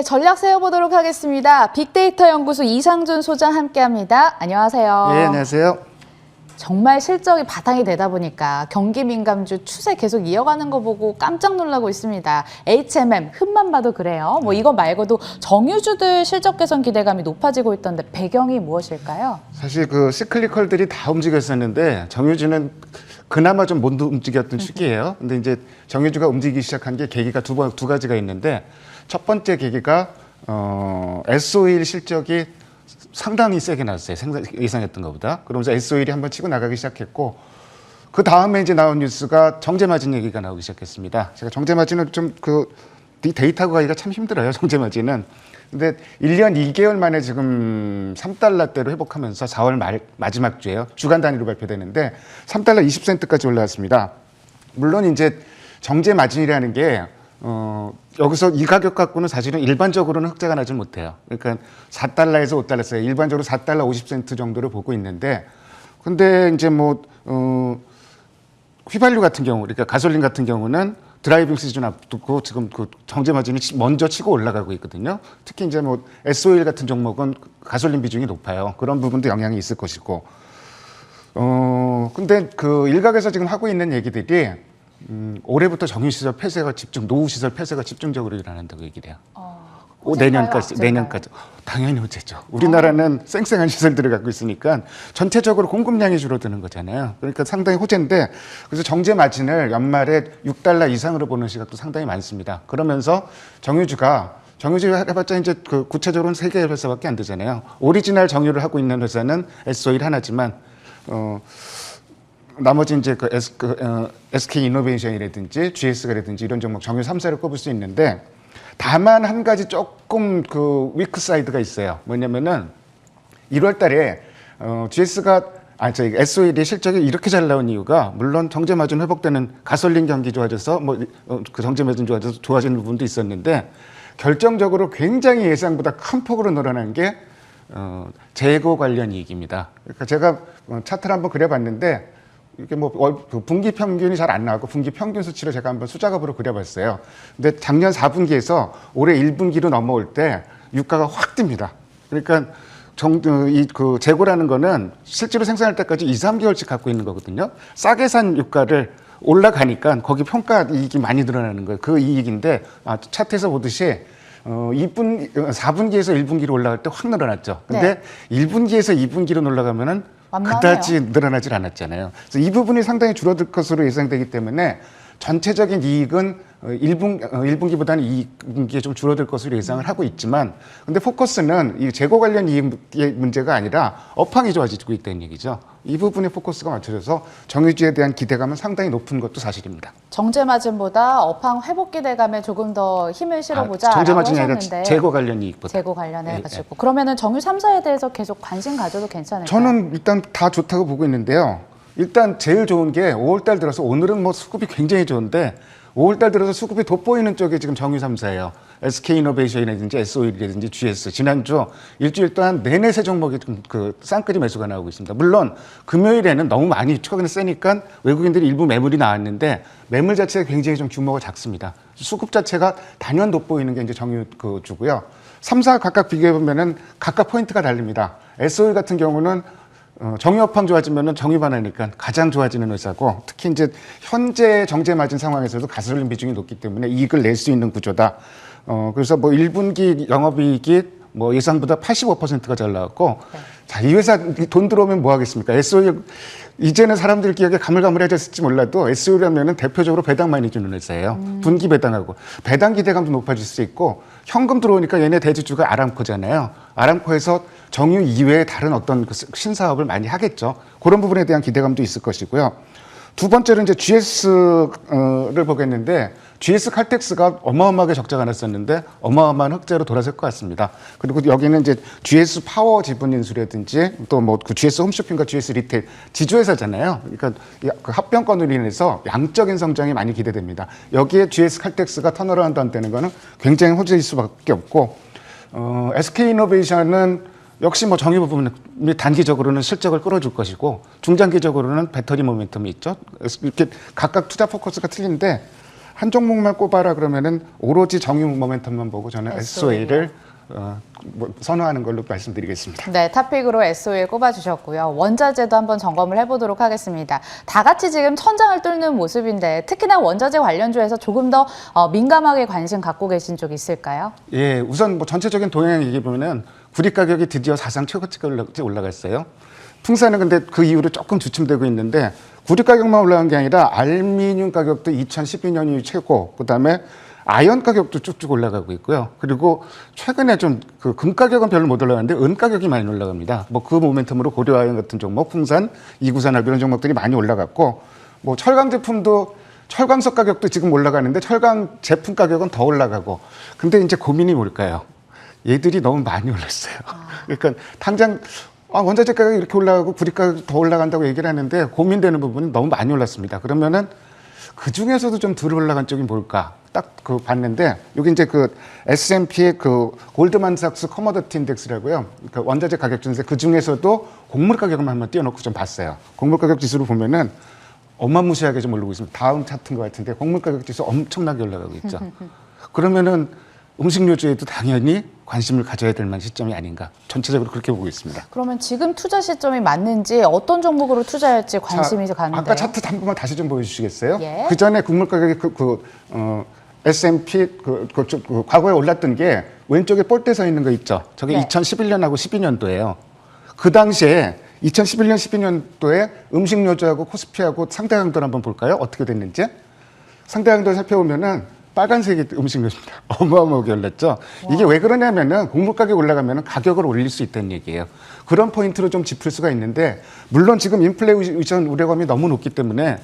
네, 전략 세워보도록 하겠습니다. 빅데이터 연구소 이상준 소장 함께합니다. 안녕하세요. 네, 안녕하세요. 정말 실적이 바탕이 되다 보니까 경기 민감주 추세 계속 이어가는 거 보고 깜짝 놀라고 있습니다. HMM, 흠만 봐도 그래요. 뭐 이거 말고도 정유주들 실적 개선 기대감이 높아지고 있던데 배경이 무엇일까요? 사실 그 시클리컬들이 다 움직였었는데 정유주는 그나마 좀 못 움직였던 시기예요. 근데 이제 정유주가 움직이기 시작한 게 계기가 두 가지가 있는데 첫 번째 계기가 S-오일 실적이 상당히 세게 나왔어요. 예상했던 것보다. 그러면서 S-오일이 한번 치고 나가기 시작했고 그 다음에 이제 나온 뉴스가 정제마진 얘기가 나오기 시작했습니다. 제가 정제마진은 좀 데이터 구하기가 참 힘들어요. 정제마진은. 근데 1년 2개월 만에 지금 3달러대로 회복하면서 4월 마지막 주에요. 주간 단위로 발표되는데 3달러 20센트까지 올라왔습니다. 물론 이제 정제마진이라는 게 여기서 이 가격 갖고는 사실은 일반적으로는 흑자가 나지 못해요. 그러니까 4달러에서 5달러 사이, 일반적으로 4달러 50센트 정도를 보고 있는데, 근데 이제 휘발유 같은 경우, 그러니까 가솔린 같은 경우는 드라이빙 시즌 앞두고 지금 그 정제 마진이 먼저 치고 올라가고 있거든요. 특히 이제 S-오일 같은 종목은 가솔린 비중이 높아요. 그런 부분도 영향이 있을 것이고, 근데 그 일각에서 지금 하고 있는 얘기들이 올해부터 정유시설 폐쇄가 노후시설 폐쇄가 집중적으로 일어난다고 얘기를 해요. 내년까지. 당연히 호재죠. 우리나라는 쌩쌩한 시설들을 갖고 있으니까 전체적으로 공급량이 줄어드는 거잖아요. 그러니까 상당히 호재인데, 그래서 정제 마진을 연말에 6달러 이상으로 보는 시각도 상당히 많습니다. 그러면서 정유주가 해봤자 이제 그 구체적으로는 3개의 회사밖에 안 되잖아요. 오리지널 정유를 하고 있는 회사는 S-오일 하나지만, 나머지 이제 SK 이노베이션이라든지 GS라든지 이런 종목 정유 3사를 꼽을 수 있는데, 다만 한 가지 조금 그 위크 사이드가 있어요. 뭐냐면은 1월 달에 S-오일이 실적이 이렇게 잘 나온 이유가, 물론 정제 마진 회복되는 가솔린 경기 좋아져서 그 정제 마진 좋아져서 좋아지는 부분도 있었는데, 결정적으로 굉장히 예상보다 큰 폭으로 늘어난 게 재고 관련 이익입니다. 그러니까 제가 차트를 한번 그려봤는데, 이게 분기 평균이 잘 안 나오고 분기 평균 수치를 제가 한번 수작업으로 그려봤어요. 근데 작년 4분기에서 올해 1분기로 넘어올 때 유가가 확 뜹니다. 그러니까 그 재고라는 거는 실제로 생산할 때까지 2, 3개월씩 갖고 있는 거거든요. 싸게 산 유가를 올라가니까 거기 평가 이익이 많이 늘어나는 거예요. 그 이익인데 차트에서 보듯이 4분기에서 1분기로 올라갈 때 확 늘어났죠. 근데 네. 1분기에서 2분기로 올라가면은 그다지 늘어나질 않았잖아요. 그래서 이 부분이 상당히 줄어들 것으로 예상되기 때문에 전체적인 이익은 1분기보다는 2분기에 좀 줄어들 것으로 예상을 하고 있지만, 근데 포커스는 이 재고 관련 이익의 문제가 아니라 업황이 좋아지고 있다는 얘기죠. 이 부분에 포커스가 맞춰져서 정유주에 대한 기대감은 상당히 높은 것도 사실입니다. 정제 마진보다 업황 회복 기대감에 조금 더 힘을 실어보자. 정제 마진이 아니라 재고 관련 이익보다. 재고 관련해 가지고. 그러면은 정유 3사에 대해서 계속 관심 가져도 괜찮을까요? 저는 일단 다 좋다고 보고 있는데요. 일단 제일 좋은 게 5월달 들어서, 오늘은 수급이 굉장히 좋은데 5월달 들어서 수급이 돋보이는 쪽에 지금 정유 3사예요. SK 이노베이션이라든지 S-오일이라든지 GS. 지난주 일주일 동안 내내 세 종목이 그 쌍끌이 매수가 나오고 있습니다. 물론 금요일에는 너무 많이 최근에 세니까 외국인들이 일부 매물이 나왔는데, 매물 자체가 굉장히 좀 규모가 작습니다. 수급 자체가 단연 돋보이는 게 이제 정유 주고요. 3사 각각 비교해 보면은 각각 포인트가 다릅니다. S-오일 같은 경우는 정유 업황 좋아지면은 정유 반하니까 가장 좋아지는 회사고, 특히 이제 현재 정제 마진 상황에서도 가솔린 비중이 높기 때문에 이익을 낼 수 있는 구조다. 그래서 1분기 영업이익이 예상보다 85%가 잘 나왔고, 자, 이 회사 돈 들어오면 뭐 하겠습니까? S-오일, 이제는 사람들 기억에 가물가물해졌을지 몰라도 S-오일하면은 대표적으로 배당 많이 주는 회사예요. 분기 배당하고. 배당 기대감도 높아질 수 있고, 현금 들어오니까 얘네 대주주가 아람코잖아요. 아람코에서 정유 이외에 다른 어떤 신사업을 많이 하겠죠. 그런 부분에 대한 기대감도 있을 것이고요. 두 번째로 이제 GS를 보겠는데, GS 칼텍스가 어마어마하게 적자가 났었는데 어마어마한 흑자로 돌아설 것 같습니다. 그리고 여기는 이제 GS 파워 지분 인수라든지 또 그 GS 홈쇼핑과 GS 리테일 지주회사잖아요. 그러니까 그 합병권으로 인해서 양적인 성장이 많이 기대됩니다. 여기에 GS 칼텍스가 턴어라운드 한다는 거는 굉장히 호재일 수밖에 없고, SK 이노베이션은 역시 정유 부분이 단기적으로는 실적을 끌어줄 것이고, 중장기적으로는 배터리 모멘텀이 있죠. 이렇게 각각 투자 포커스가 틀린데, 한 종목만 꼽아라 그러면은 오로지 정유 모멘텀만 보고 저는 SOA를 선호하는 걸로 말씀드리겠습니다. 네, 탑픽으로 SO일 꼽아주셨고요. 원자재도 한번 점검을 해보도록 하겠습니다. 다 같이 지금 천장을 뚫는 모습인데 특히나 원자재 관련주에서 조금 더 민감하게 관심 갖고 계신 쪽 있을까요? 예, 우선 뭐 전체적인 동향 얘기 보면은 구리 가격이 드디어 사상 최고치까지 올라갔어요. 풍산은 근데 그 이후로 조금 주춤되고 있는데 구리 가격만 올라간 게 아니라 알루미늄 가격도 2012년이 최고, 그다음에 아연 가격도 쭉쭉 올라가고 있고요. 그리고 최근에 좀 그 금 가격은 별로 못 올라가는데 은 가격이 많이 올라갑니다. 뭐 그 모멘텀으로 고려아연 같은 종목, 풍산, 이구산업 이런 종목들이 많이 올라갔고, 뭐 철강 제품도 철광석 가격도 지금 올라가는데 철강 제품 가격은 더 올라가고. 근데 이제 고민이 뭘까요? 얘들이 너무 많이 올랐어요. 그러니까 당장 원자재 가격이 이렇게 올라가고 구리 가격이 더 올라간다고 얘기를 하는데 고민되는 부분은 너무 많이 올랐습니다. 그러면은 그 중에서도 좀 덜 올라간 쪽이 뭘까? 딱 그 봤는데 여기 이제 그 S&P의 그 골드만삭스 커머더티 인덱스라고요. 그러니까 원자재 가격 중에서 그 중에서도 곡물 가격을 한번 띄워놓고 좀 봤어요. 곡물 가격 지수를 보면은 어마무시하게 좀 오르고 있습니다. 다음 차트인 것 같은데 곡물 가격 지수 엄청나게 올라가고 있죠. 그러면은 음식료주에도 당연히 관심을 가져야 될 만한 시점이 아닌가. 전체적으로 그렇게 보고 있습니다. 그러면 지금 투자 시점이 맞는지 어떤 종목으로 투자할지 관심이 가는데요. 아까 차트 한 번만 다시 좀 보여주시겠어요? 예. 그 전에 곡물 가격이 S&P 과거에 올랐던 게 왼쪽에 볼때 서 있는 거 있죠. 저게 네. 2011년하고 12년도예요. 그 당시에 2011년, 12년도에 음식료주하고 코스피하고 상대 강도를 한번 볼까요? 어떻게 됐는지. 상대 강도를 살펴보면은 빨간색이 음식료입니다. 어마어마하게 올랐죠. 이게 왜 그러냐면은 곡물 가격이 올라가면은 가격을 올릴 수 있다는 얘기예요. 그런 포인트로 좀 짚을 수가 있는데, 물론 지금 인플레이션 우려감이 너무 높기 때문에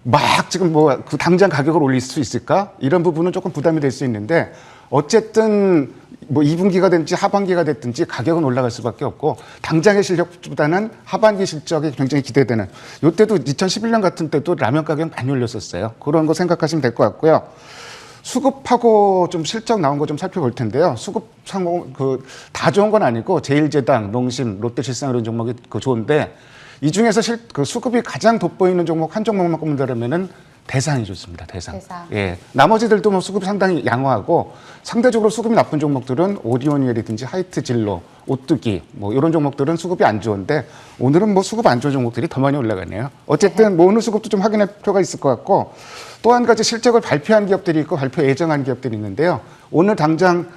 막 지금 뭐 그 당장 가격을 올릴 수 있을까? 이런 부분은 조금 부담이 될 수 있는데, 어쨌든 뭐 2분기가 됐든지 하반기가 됐든지 가격은 올라갈 수밖에 없고, 당장의 실력보다는 하반기 실적이 굉장히 기대되는, 이때도 2011년 같은 때도 라면 가격 많이 올렸었어요. 그런 거 생각하시면 될 것 같고요. 수급하고 좀 실적 나온 거 좀 살펴볼 텐데요. 수급 상공 다 좋은 건 아니고 제일제당, 농심, 롯데실상 이런 종목이 좋은데, 이 중에서 수급이 가장 돋보이는 종목 한 종목만 꼽는다면은 대상이 좋습니다. 대상. 예. 나머지들도 뭐 수급이 상당히 양호하고, 상대적으로 수급이 나쁜 종목들은 오리온이라든지 하이트진로, 오뚜기 뭐 이런 종목들은 수급이 안 좋은데, 오늘은 뭐 수급 안 좋은 종목들이 더 많이 올라가네요. 어쨌든 뭐 오늘 수급도 좀 확인할 필요가 있을 것 같고, 또 한 가지 실적을 발표한 기업들이 있고 발표 예정한 기업들이 있는데요. 오늘 당장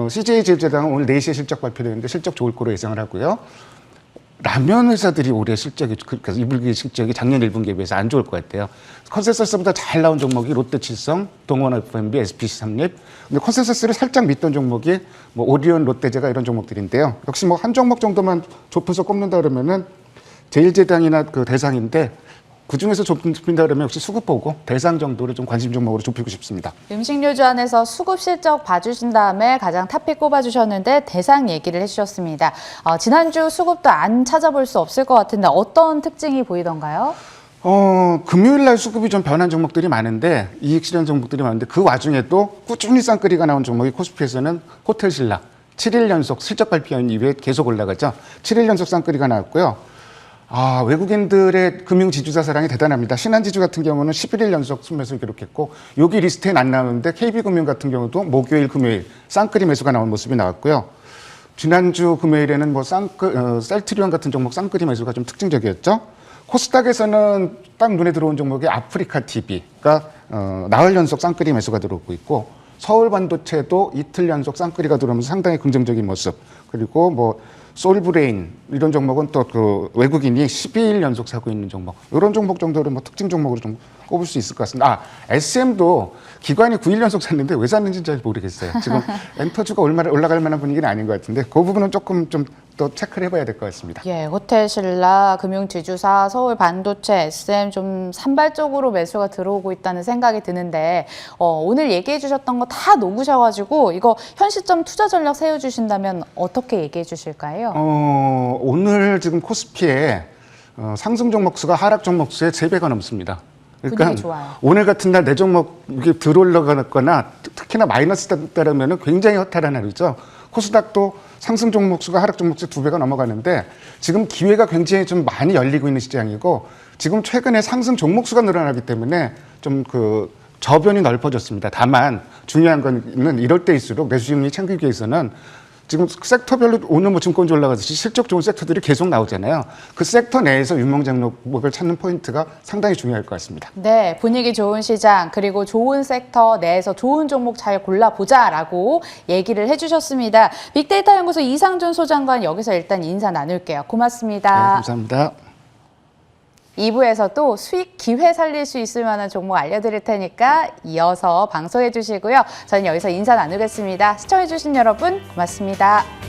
CJ제일제당은 오늘 4시에 실적 발표되는데 실적 좋을 거로 예상을 하고요. 라면 회사들이 올해 실적이, 그러니까 2분기 실적이 작년 1분기에 비해서 안 좋을 것 같아요. 컨센서스보다 잘 나온 종목이 롯데칠성, 동원 F&B, SPC 삼립. 근데 컨센서스를 살짝 믿던 종목이 뭐 오리온, 롯데제가 이런 종목들인데요. 역시 뭐 한 종목 정도만 좁혀서 꼽는다 그러면은 제일제당이나 그 대상인데, 그 중에서 좁힌다 그러면 역시 수급 보고 대상 정도를 좀 관심 종목으로 좁히고 싶습니다. 음식료주 안에서 수급 실적 봐주신 다음에 가장 탑픽 꼽아주셨는데 대상 얘기를 해주셨습니다. 지난주 수급도 안 찾아볼 수 없을 것 같은데 어떤 특징이 보이던가요? 금요일 날 수급이 좀 변한 종목들이 많은데, 이익 실현 종목들이 많은데, 그 와중에도 꾸준히 쌍끌이가 나온 종목이 코스피에서는 호텔신라 7일 연속 실적 발표한 이후에 계속 올라가죠. 7일 연속 쌍끌이가 나왔고요. 외국인들의 금융지주사 사랑이 대단합니다. 신한지주 같은 경우는 11일 연속 순매수 기록했고, 여기 리스트에는 안 나오는데 KB금융 같은 경우도 목요일, 금요일 쌍끌이 매수가 나온 모습이 나왔고요. 지난주 금요일에는 뭐 셀트리온 같은 종목 쌍끌이 매수가 좀 특징적이었죠. 코스닥에서는 딱 눈에 들어온 종목이 아프리카 TV가 나흘 연속 쌍끌이 매수가 들어오고 있고, 서울 반도체도 이틀 연속 쌍끌이가 들어오면서 상당히 긍정적인 모습. 그리고 뭐 솔브레인 이런 종목은 또 그 외국인이 12일 연속 사고 있는 종목, 이런 종목 정도를 뭐 특징 종목으로 좀 꼽을 수 있을 것 같습니다. SM도 기관이 9일 연속 샀는데 왜 샀는지는 잘 모르겠어요. 지금 엔터주가 올라갈 만한 분위기는 아닌 것 같은데, 그 부분은 조금 좀 더 체크를 해봐야 될 것 같습니다. 예, 호텔신라, 금융지주사, 서울 반도체, SM 좀 산발적으로 매수가 들어오고 있다는 생각이 드는데, 오늘 얘기해 주셨던 거 다 녹으셔가지고 이거 현 시점 투자 전략 세워주신다면 어떻게 얘기해 주실까요? 오늘 지금 코스피에 상승 종목 수가 하락 종목 수의 3배가 넘습니다. 그러니까 좋아요. 오늘 같은 날 내 종목이 들어올라가거나 특히나 마이너스 따르면 굉장히 허탈한 하루죠. 코스닥도 상승 종목 수가 하락 종목 수 2배가 넘어가는데, 지금 기회가 굉장히 좀 많이 열리고 있는 시장이고, 지금 최근에 상승 종목 수가 늘어나기 때문에 좀 저변이 넓어졌습니다. 다만 중요한 거는 이럴 때일수록 매수심리 챙기기 위해서는 지금 섹터별로 오늘 뭐 증권주 올라가듯이 실적 좋은 섹터들이 계속 나오잖아요. 그 섹터 내에서 유명장목을 찾는 포인트가 상당히 중요할 것 같습니다. 네, 분위기 좋은 시장 그리고 좋은 섹터 내에서 좋은 종목 잘 골라보자라고 얘기를 해주셨습니다. 빅데이터 연구소 이상준 소장관 여기서 일단 인사 나눌게요. 고맙습니다. 네, 감사합니다. 2부에서 또 수익 기회 살릴 수 있을 만한 종목 알려드릴 테니까 이어서 방송해 주시고요. 저는 여기서 인사 나누겠습니다. 시청해 주신 여러분 고맙습니다.